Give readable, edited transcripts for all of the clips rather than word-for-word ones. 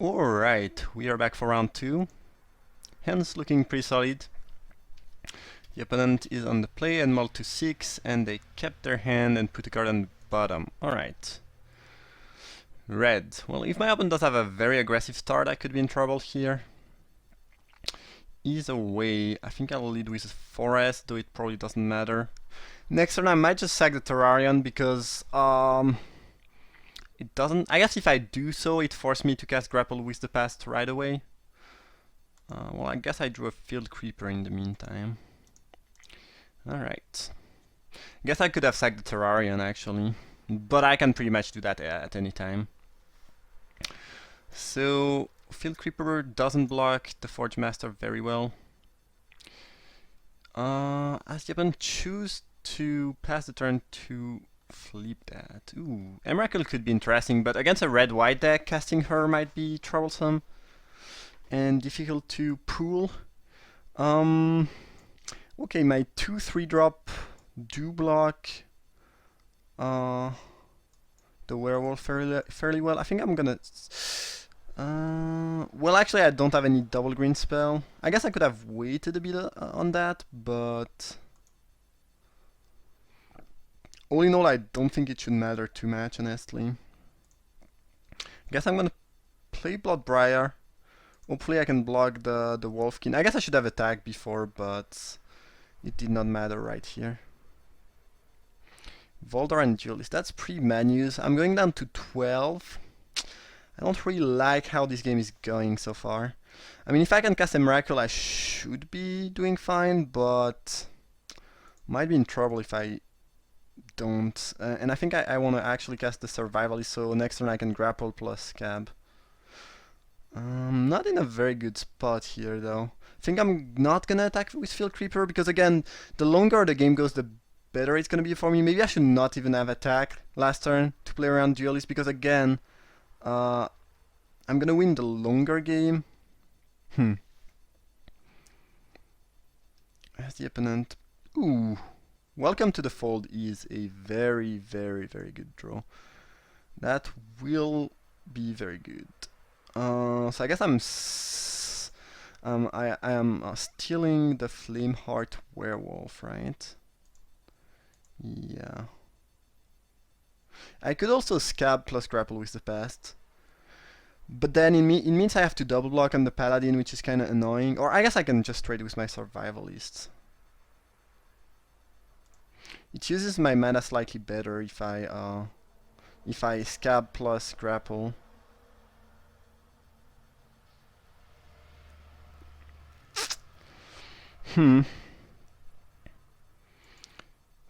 Alright, we are back for round 2. Hands looking pretty solid. The opponent is on the play and mulled to 6, and they kept their hand and put a card on the bottom. Alright. Red. Well, if my opponent does have a very aggressive start, I could be in trouble here. Either way, I think I'll lead with Forest, though it probably doesn't matter. Next turn I might just sack the Terrarion because it doesn't... I guess if I do so, it forces me to cast Grapple with the Past right away. Well, I guess I drew a Field Creeper in the meantime. Alright. Guess I could have sacked the Terrarion actually, but I can pretty much do that at any time. So, Field Creeper doesn't block the Forge Master very well. As the opponent choose to pass the turn to flip that. Ooh, Emrakul could be interesting, but against a red-white deck, casting her might be troublesome and difficult to pool. Okay, my 2/3 drop do block the werewolf fairly well. I think I'm gonna... well, actually, I don't have any double green spell. I guess I could have waited a bit on that, but... all in all, I don't think it should matter too much, honestly. I guess I'm gonna play Bloodbriar. Hopefully I can block the Wolfkin. I guess I should have attacked before, but it did not matter right here. Voldar and Duelist, that's pre-menus. I'm going down to 12. I don't really like how this game is going so far. I mean, if I can cast a Miracle, I should be doing fine, but might be in trouble if I don't. And I think I want to actually cast the Survivalist, so next turn I can grapple plus Scab. Not in a very good spot here, though. I think I'm not gonna attack with Field Creeper, because again, the longer the game goes, the better it's gonna be for me. Maybe I should not even have attacked last turn to play around Duelist, because again, I'm gonna win the longer game. As the opponent... Ooh. Welcome to the Fold is a very, very, very good draw. That will be very good. So I guess I am stealing the Flameheart Werewolf, right? Yeah. I could also Scab plus Grapple with the Past. But then it means I have to double block on the Paladin, which is kind of annoying. Or I guess I can just trade with my Survivalist. It uses my mana slightly better if I Scab plus Grapple.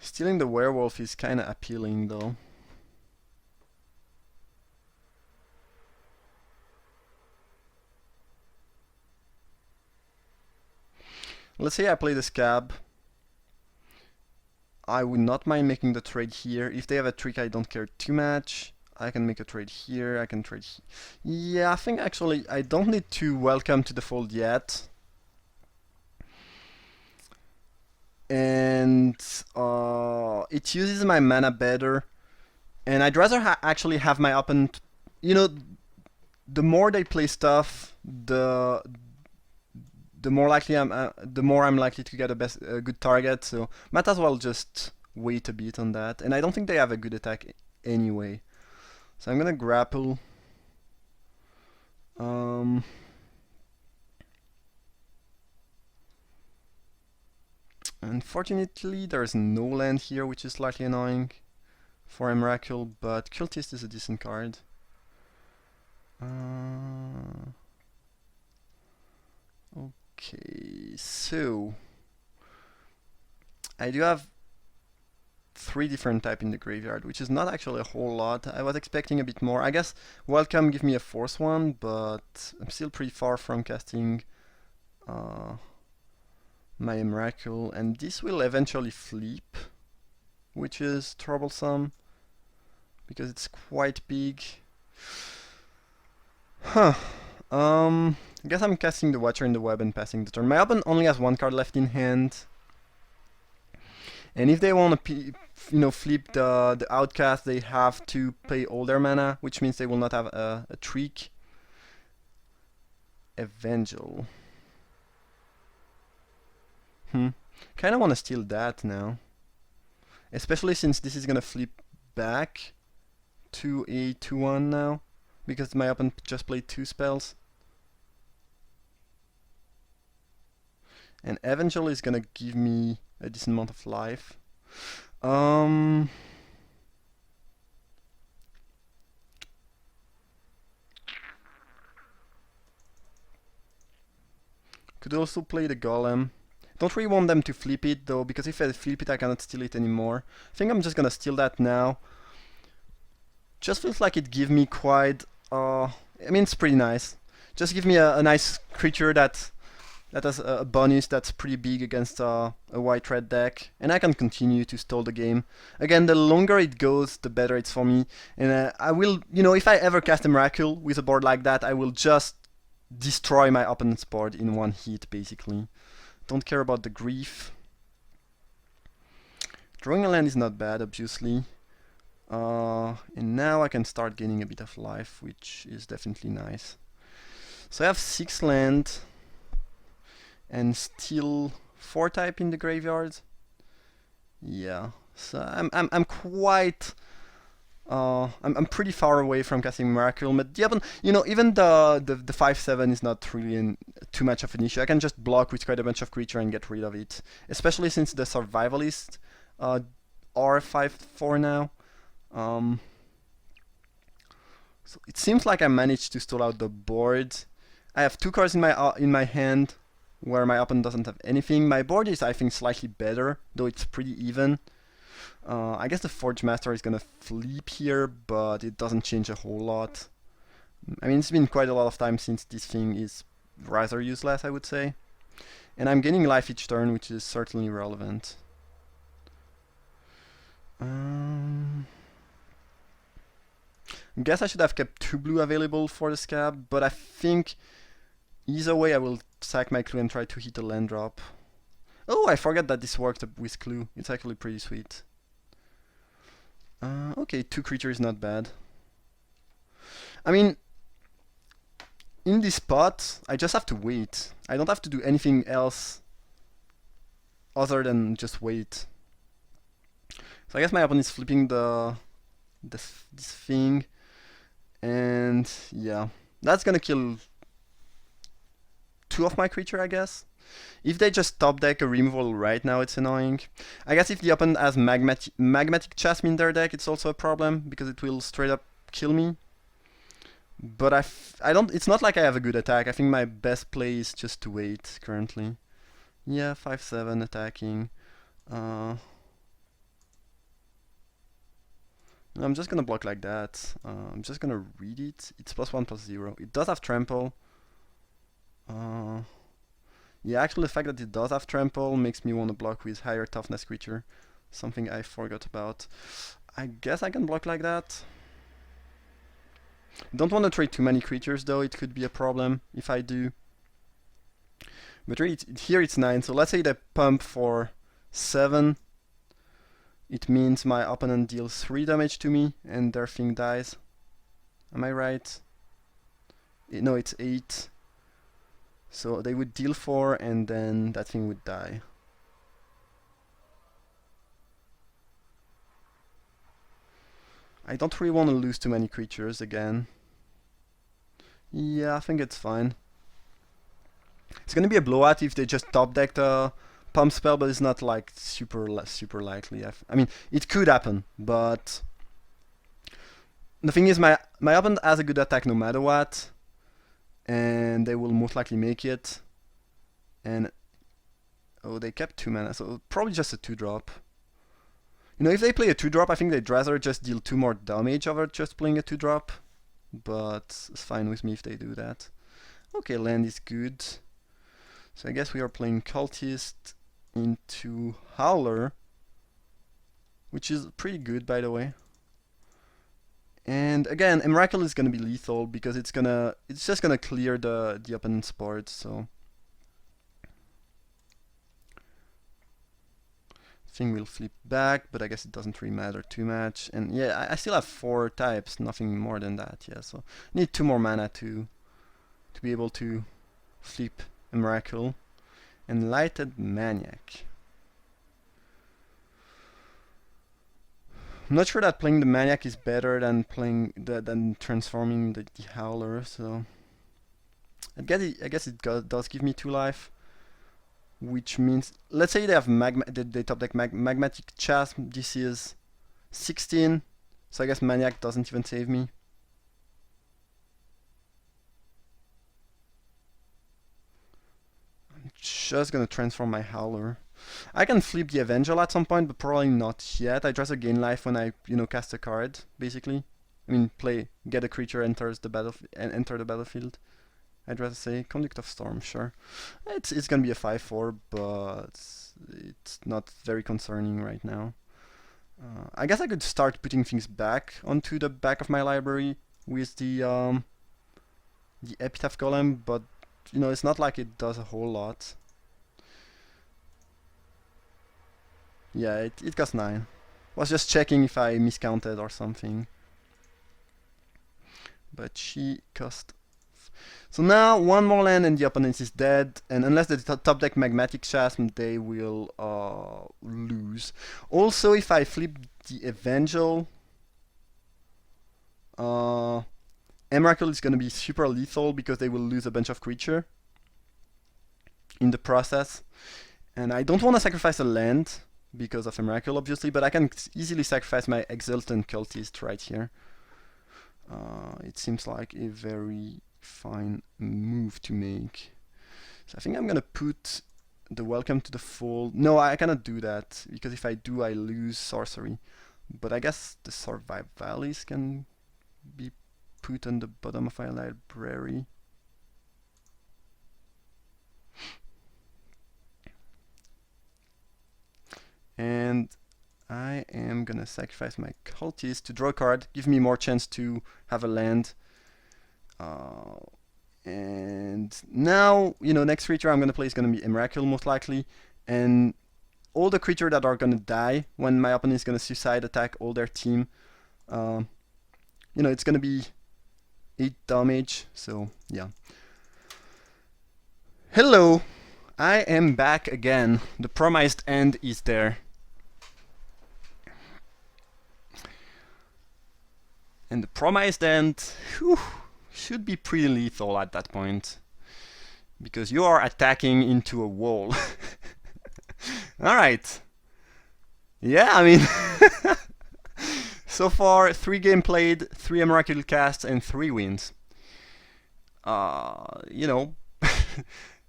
Stealing the werewolf is kinda appealing though. Let's say I play the Scab. I would not mind making the trade here. If they have a trick I don't care too much, I can make a trade here, I can trade yeah, I think actually I don't need to welcome to the fold yet. And it uses my mana better. And I'd rather actually have my opponent... You know, the more they play stuff, the more likely the more I'm likely to get a good target. So might as well just wait a bit on that. And I don't think they have a good attack anyway. So I'm gonna grapple. Unfortunately, there's no land here, which is slightly annoying for Emrakul, but Cultist is a decent card. Okay, so I do have 3 different types in the graveyard, which is not actually a whole lot. I was expecting a bit more. I guess Welcome give me a 4th one, but I'm still pretty far from casting my Emrakul, and this will eventually flip, which is troublesome because it's quite big. I guess I'm casting the Watcher in the Web and passing the turn. My opponent only has 1 card left in hand, and if they want to, flip the Outcast, they have to pay all their mana, which means they will not have a trick. Evangel. Kinda wanna steal that now. Especially since this is gonna flip back to a 2-1 now. Because my opponent just played 2 spells. And Evangel is gonna give me a decent amount of life. Could also play the Golem. Don't really want them to flip it though, because if I flip it I cannot steal it anymore. I think I'm just gonna steal that now. Just feels like it gives me quite... I mean, it's pretty nice. Just give me a nice creature that has a bonus that's pretty big against a white-red deck. And I can continue to stall the game. Again, the longer it goes, the better it's for me. And I will, you know, if I ever cast a Miracle with a board like that, I will just destroy my opponent's board in one hit, basically. Don't care about the grief. Drawing a land is not bad, obviously. And now I can start gaining a bit of life, which is definitely nice. So I have 6 land and still 4 type in the graveyard. Yeah, so I'm quite I'm pretty far away from casting Miracle, but you know, even the 5/7 is not really too much of an issue. I can just block with quite a bunch of creature and get rid of it, especially since the Survivalist are 5/4 now. So it seems like I managed to stall out the board. I have 2 cards in my hand, where my opponent doesn't have anything. My board is, I think, slightly better, though it's pretty even. I guess the Forge Master is gonna flip here, but it doesn't change a whole lot. I mean, it's been quite a lot of time since this thing is rather useless, I would say. And I'm gaining life each turn, which is certainly relevant. I guess I should have kept 2 blue available for the Scab, but I think either way I will sack my Clue and try to hit a land drop. Oh, I forgot that this worked with Clue. It's actually pretty sweet. Okay, 2 creatures is not bad. I mean, in this spot, I just have to wait. I don't have to do anything else other than just wait. So I guess my opponent is flipping this thing, and yeah, that's gonna kill 2 of my creature, I guess. If they just top deck a removal right now, it's annoying. I guess if the opponent has magmatic chasm in their deck, it's also a problem because it will straight up kill me. But I don't. It's not like I have a good attack. I think my best play is just to wait currently. Yeah, 5/7 attacking. I'm just gonna block like that. I'm just gonna read it. It's +1/+0. It does have trample. Yeah, actually the fact that it does have trample makes me want to block with higher toughness creature. Something I forgot about. I guess I can block like that. Don't want to trade too many creatures though, it could be a problem if I do. But really, here it's 9, so let's say they pump for 7. It means my opponent deals 3 damage to me and their thing dies. Am I right? No, it's 8. So they would deal 4 and then that thing would die. I don't really want to lose too many creatures again. Yeah, I think it's fine. It's gonna be a blowout if they just top deck the pump spell, but it's not like super likely. I mean, it could happen, but the thing is, my opponent has a good attack no matter what, and they will most likely make it. And oh, they kept 2 mana, so probably just a 2-drop. You know, if they play a 2-drop, I think they'd rather just deal 2 more damage over just playing a 2-drop. But it's fine with me if they do that. Okay, land is good. So I guess we are playing Cultist into Howler, which is pretty good, by the way. And again, a Miracle is gonna be lethal because it's just gonna clear the opponent's board. So thing will flip back, but I guess it doesn't really matter too much. And yeah, I still have 4 types, nothing more than that. Yeah, so I need 2 more mana to be able to flip a Miracle, Enlightened Maniac. I'm not sure that playing the Maniac is better than than transforming the Howler, so I guess it does give me 2 life, which means, let's say they have they top deck Magmatic Chasm. This is 16, so I guess Maniac doesn't even save me. I'm just gonna transform my Howler. I can flip the Evangel at some point, but probably not yet. I just gain life when I, cast a card, basically. I mean, get a creature, enter the battlefield. I'd rather say Conduct of Storm, sure. It's gonna be a 5/4, but it's not very concerning right now. I guess I could start putting things back onto the back of my library with the Epitaph Golem, but it's not like it does a whole lot. Yeah, it costs 9. Was just checking if I miscounted or something. But she cost. So now 1 more land and the opponent is dead, and unless they top deck Magmatic Chasm, they will lose. Also, if I flip the Evangel, Emrakul is going to be super lethal because they will lose a bunch of creature in the process. And I don't want to sacrifice a land because of Emrakul, obviously, but I can easily sacrifice my Exultant Cultist right here. It seems like a very fine move to make. So I think I'm gonna put the Welcome to the Fold. No, I cannot do that, because if I do, I lose sorcery. But I guess the Survivalis can be put on the bottom of my library. And I am gonna sacrifice my Cultist to draw a card, give me more chance to have a land. And now, next creature I'm gonna play is gonna be Emrakul most likely, and all the creatures that are gonna die when my opponent is gonna suicide attack all their team, it's gonna be 8 damage. So yeah. Hello, I am back again. The promised end is there. And the promised end, should be pretty lethal at that point, because you are attacking into a wall. Alright. Yeah, I mean, so far 3 games played, 3 Miracle casts, and 3 wins.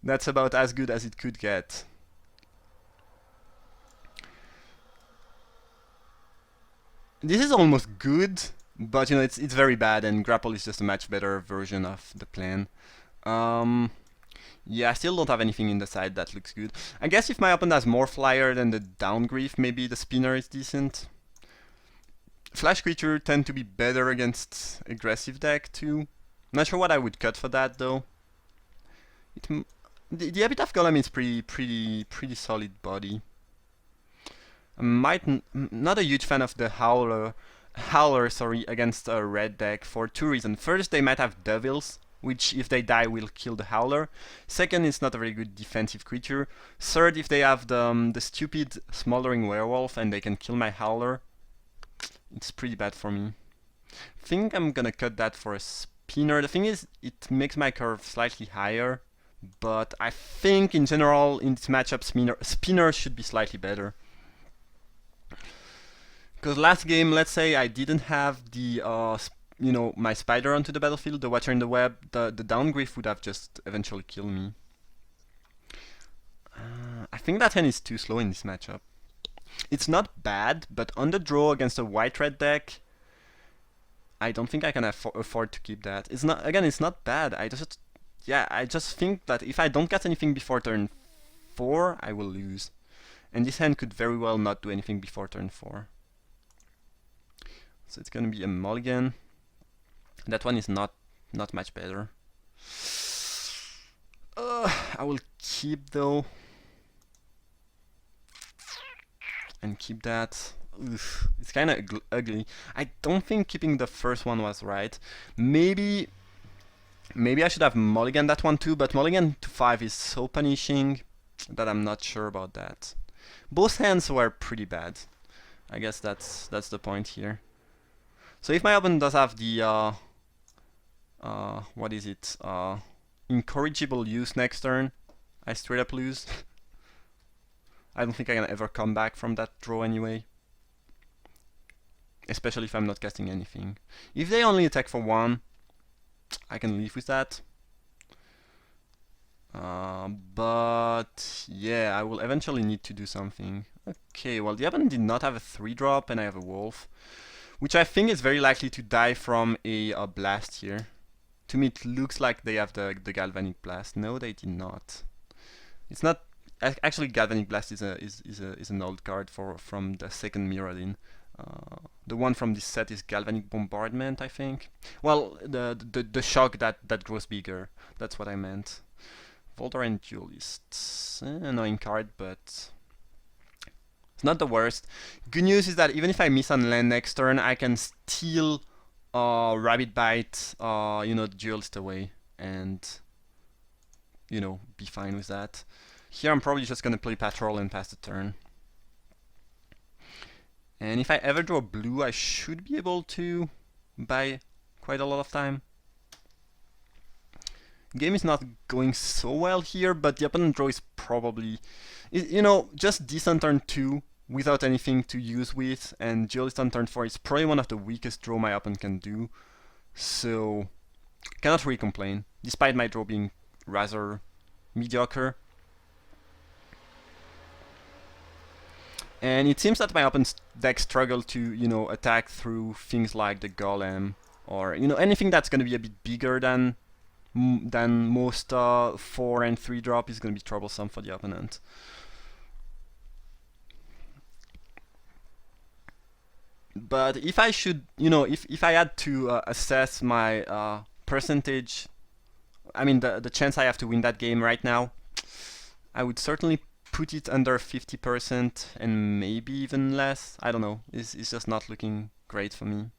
That's about as good as it could get. This is almost good, but it's very bad, and Grapple is just a much better version of the plan. Yeah, I still don't have anything in the side that looks good. I guess if my opponent has more flyer than the Downgrief, maybe the Spinner is decent. Flash creature tend to be better against aggressive deck too. Not sure what I would cut for that though. The Epitaph Golem is pretty solid body. Not a huge fan of the Howler, against a red deck for 2 reasons. First, they might have Devils, which if they die will kill the Howler. Second, it's not a very good defensive creature. Third, if they have the stupid Smoldering Werewolf and they can kill my Howler, it's pretty bad for me. I think I'm gonna cut that for a Spinner. The thing is, it makes my curve slightly higher, but I think in general in this matchup Spinner should be slightly better. Because last game, let's say I didn't have the my Spider onto the battlefield, the Watcher in the Web, the Downgrief would have just eventually killed me. I think that hand is too slow in this matchup. It's not bad, but on the draw against a white-red deck, I don't think I can afford to keep that. It's not bad. I just think that if I don't get anything before turn 4, I will lose. And this hand could very well not do anything before turn 4. So it's gonna be a mulligan. That one is not much better. I will keep though. And keep that. Oof, it's kind of ugly. I don't think keeping the first one was right. Maybe Maybe I should have mulligan that one too, but mulligan to 5 is so punishing that I'm not sure about that. Both hands were pretty bad. I guess that's the point here. So if my opponent does have the what is it? Incorrigible use next turn, I straight up lose. I don't think I can ever come back from that draw anyway. Especially if I'm not casting anything. If they only attack for 1, I can live with that. But yeah, I will eventually need to do something. Okay, well the opponent did not have a 3-drop and I have a wolf, which I think is very likely to die from a blast here. To me it looks like they have the galvanic blast. No, they did not. It's not actually. Galvanic blast is an old card from the second Mirrodin. The one from this set is Galvanic Bombardment, I think. Well, the shock that grows bigger. That's what I meant. Voldaren Duelist. Annoying card, but it's not the worst. Good news is that even if I miss on land next turn, I can still Rabbit Bite, the Duelist away, and be fine with that. Here I'm probably just gonna play Patrol and pass the turn. And if I ever draw blue, I should be able to buy quite a lot of time. Game is not going so well here, but the opponent draw is probably, just decent turn 2 without anything to use with, and Duelist on turn 4 is probably one of the weakest draw my opponent can do. So, cannot really complain, despite my draw being rather mediocre. And it seems that my opponent's deck struggled to, attack through things like the Golem, or, anything that's going to be a bit bigger than most 4 and 3 drop is going to be troublesome for the opponent. But if I should, if I had to assess my percentage, I mean the chance I have to win that game right now, I would certainly put it under 50% and maybe even less. I don't know. It's just not looking great for me.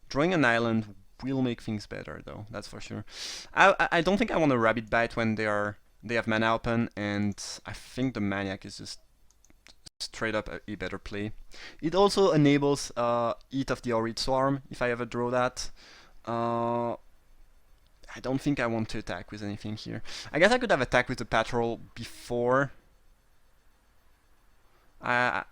Drawing an island will make things better though, that's for sure. I don't think I want a Rabbit Bite when they have mana open, and I think the Maniac is just straight up a better play. It also enables Eat of the Horrid Swarm if I ever draw that. I don't think I want to attack with anything here. I guess I could have attacked with the Patrol before. I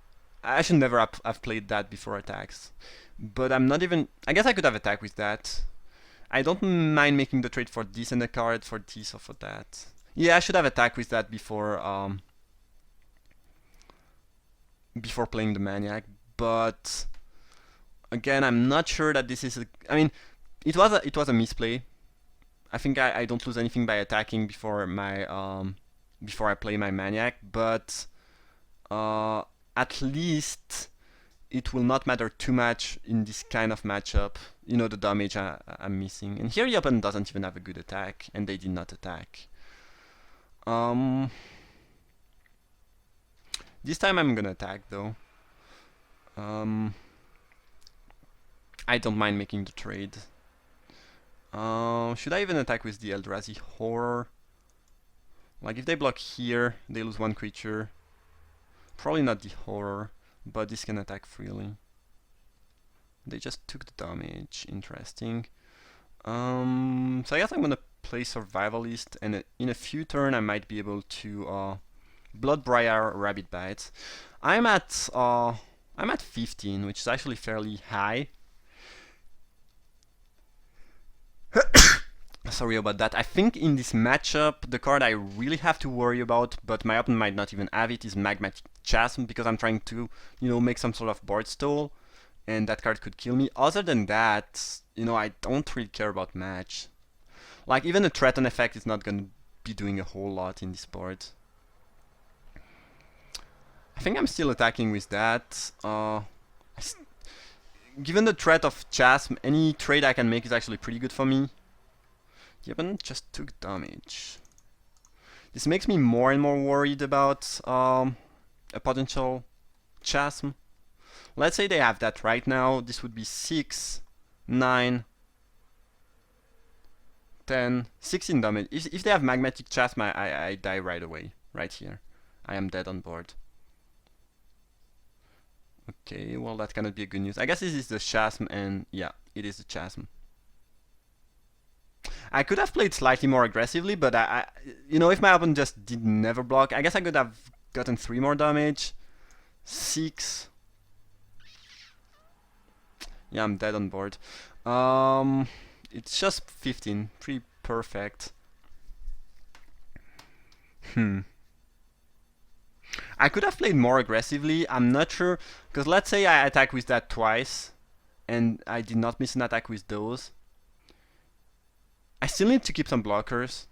should never have played that before attacks. But I'm not even... I guess I could have attacked with that. I don't mind making the trade for this and a card, for this or for that. Yeah, I should have attacked with that before playing the Maniac. But again, I'm not sure that this is a... I mean, it was a misplay. I think I don't lose anything by attacking before I play my Maniac, but at least it will not matter too much in this kind of matchup. The damage I'm missing. And here the opponent doesn't even have a good attack, and they did not attack. This time I'm gonna attack though. I don't mind making the trade. Should I even attack with the Eldrazi Horror? Like if they block here, they lose 1 creature. Probably not the Horror, but this can attack freely. They just took the damage. Interesting. So I guess I'm gonna play Survivalist, and in a few turns I might be able to Bloodbriar Rabbit Bite. I'm at 15, which is actually fairly high. Sorry about that. I think in this matchup, the card I really have to worry about, but my opponent might not even have it, is Magmatic Chasm, because I'm trying to, make some sort of board stall, and that card could kill me. Other than that, I don't really care about match. Like, even a threaten effect is not going to be doing a whole lot in this board. I think I'm still attacking with that. Given the threat of Chasm, any trade I can make is actually pretty good for me. The opponent just took damage. This makes me more and more worried about a potential Chasm. Let's say they have that right now. This would be 6, 9, 10, 16 damage. If they have Magmatic Chasm, I die right away. Right here. I am dead on board. Okay, well that cannot be a good news. I guess this is the Chasm, and yeah, it is the Chasm. I could have played slightly more aggressively, but you know, if my opponent just did never block, I guess I could have gotten 3 more damage. 6. Yeah, I'm dead on board. It's just 15. Pretty perfect. I could have played more aggressively. I'm not sure, because let's say I attack with that twice, and I did not miss an attack with those. I still need to keep some blockers,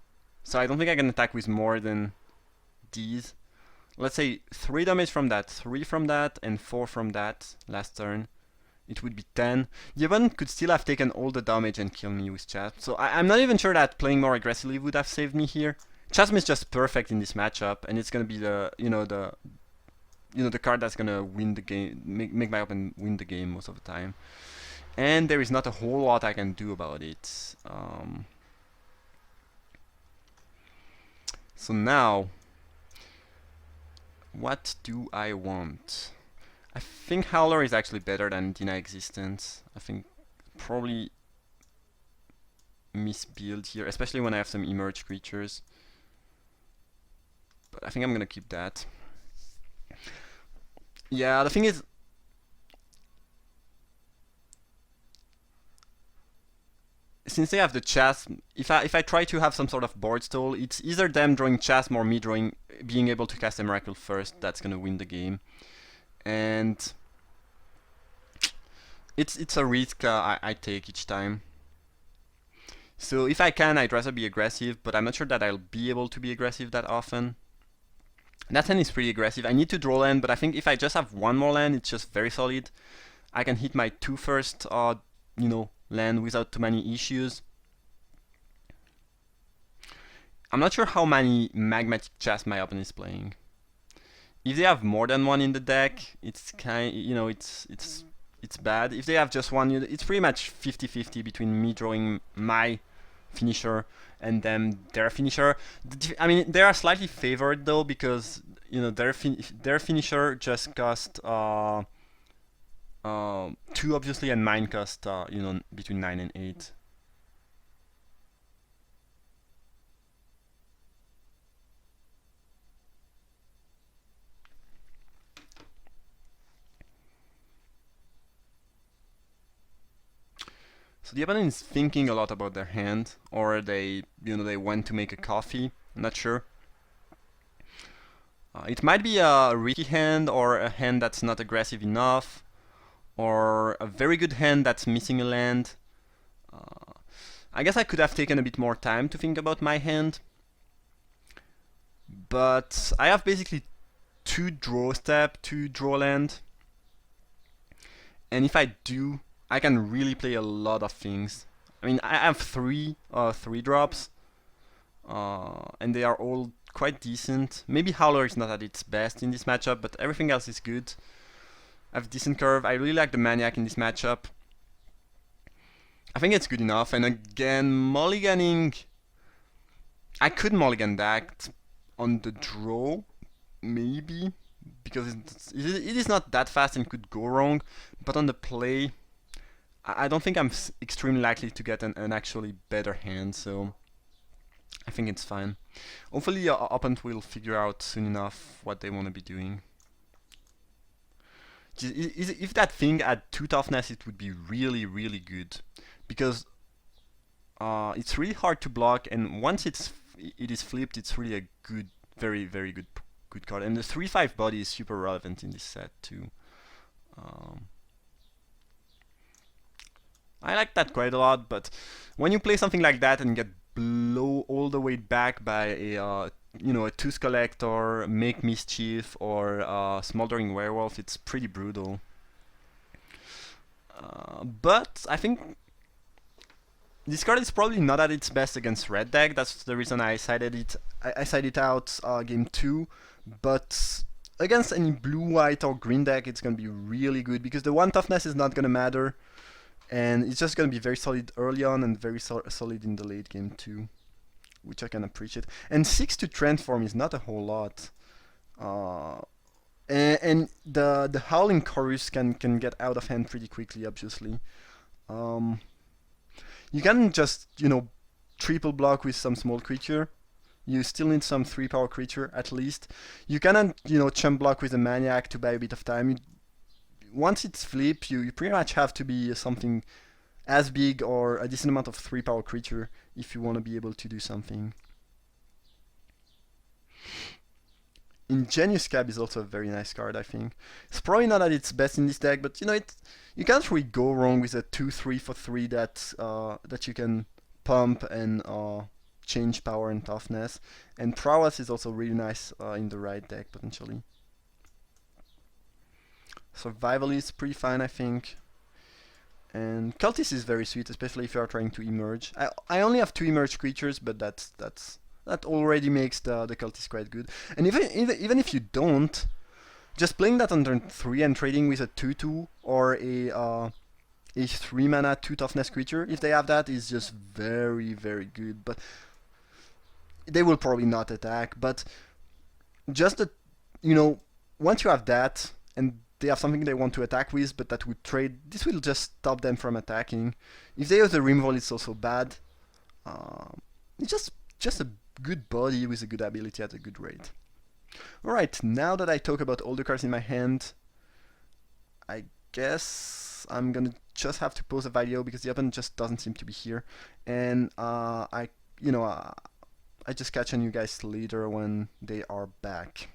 so I don't think I can attack with more than these. Let's say 3 damage from that, 3 from that, and 4 from that last turn. It would be 10. The opponent could still have taken all the damage and kill me with Chasm. So I'm not even sure that playing more aggressively would have saved me here. Chasm is just perfect in this matchup, and it's gonna be the the card that's gonna win the game, make my opponent win the game most of the time. And there is not a whole lot I can do about it. So now, what do I want? I think Howler is actually better than Deny Existence. I think probably misbuild here, especially when I have some emerge creatures. But I think I'm gonna keep that. Yeah, the thing is, since they have the Chasm, if I try to have some sort of board stall, it's either them drawing Chasm or me being able to cast a Miracle first that's gonna win the game. And it's a risk I take each time. So if I can, I'd rather be aggressive, but I'm not sure that I'll be able to be aggressive that often. That hand is pretty aggressive. I need to draw land, but I think if I just have one more land, it's just very solid. I can hit my 2 first, land without too many issues. I'm not sure how many Magmatic Chasm my opponent is playing. If they have more than one in the deck, it's it's bad. If they have just one, it's pretty much 50-50 between me drawing my finisher and then their finisher. I mean, they are slightly favored though, because their finisher just cost 2 obviously, and mine cost between 9 and 8. So the opponent is thinking a lot about their hand, or they went to make a coffee. I'm not sure. It might be a risky hand, or a hand that's not aggressive enough, or a very good hand that's missing a land. I guess I could have taken a bit more time to think about my hand, but I have basically 2 draw step, 2 draw land, and if I do, I can really play a lot of things. I mean, I have 3 drops, and they are all quite decent. Maybe Howler is not at its best in this matchup, but everything else is good. I have decent curve. I really like the Maniac in this matchup. I think it's good enough. And again, mulliganing, I could mulligan that on the draw, maybe, because it is not that fast and could go wrong. But on the play, I don't think I'm extremely likely to get an actually better hand, so I think it's fine. Hopefully your opponent will figure out soon enough what they want to be doing. If that thing had 2 toughness, it would be really, really good, because it's really hard to block, and once it is flipped, it's really a good, very, very good card. And the 3/5 body is super relevant in this set too. I like that quite a lot, but when you play something like that and get blown all the way back by a Tooth Collector, Make Mischief, or Smoldering Werewolf, it's pretty brutal. But I think this card is probably not at its best against red deck. That's the reason I sided it out game 2. But against any blue, white, or green deck, it's gonna be really good, because the 1 toughness is not gonna matter. and it's just gonna be very solid early on and very solid in the late game too, which I can appreciate. And 6 to transform is not a whole lot. Uh, and the Howling Chorus can get out of hand pretty quickly, obviously. Um, you can just, triple block with some small creature. You still need some 3-power creature at least. You cannot, chump block with a Maniac to buy a bit of time. Once it's flipped, you pretty much have to be something as big or a decent amount of 3-power creature if you want to be able to do something. Ingenious Cab is also a very nice card, I think. It's probably not at its best in this deck, but you can't really go wrong with a 2/3 for 3 that you can pump and change power and toughness. And Prowess is also really nice in the right deck potentially. Survival is pretty fine, I think. And Cultist is very sweet, especially if you are trying to emerge. I only have 2 emerge creatures, but that already makes the Cultist quite good. And even if you don't, just playing that on turn 3 and trading with a 2/2 or a 3 mana 2 toughness creature, if they have that, is just very, very good. But they will probably not attack. But just that, once you have that and they have something they want to attack with, but that would trade, this will just stop them from attacking. If they have the removal, it's also bad. It's just a good body with a good ability at a good rate. Alright, now that I talk about all the cards in my hand, I guess I'm gonna just have to pause the video because the opponent just doesn't seem to be here. And I just catch on you guys later when they are back.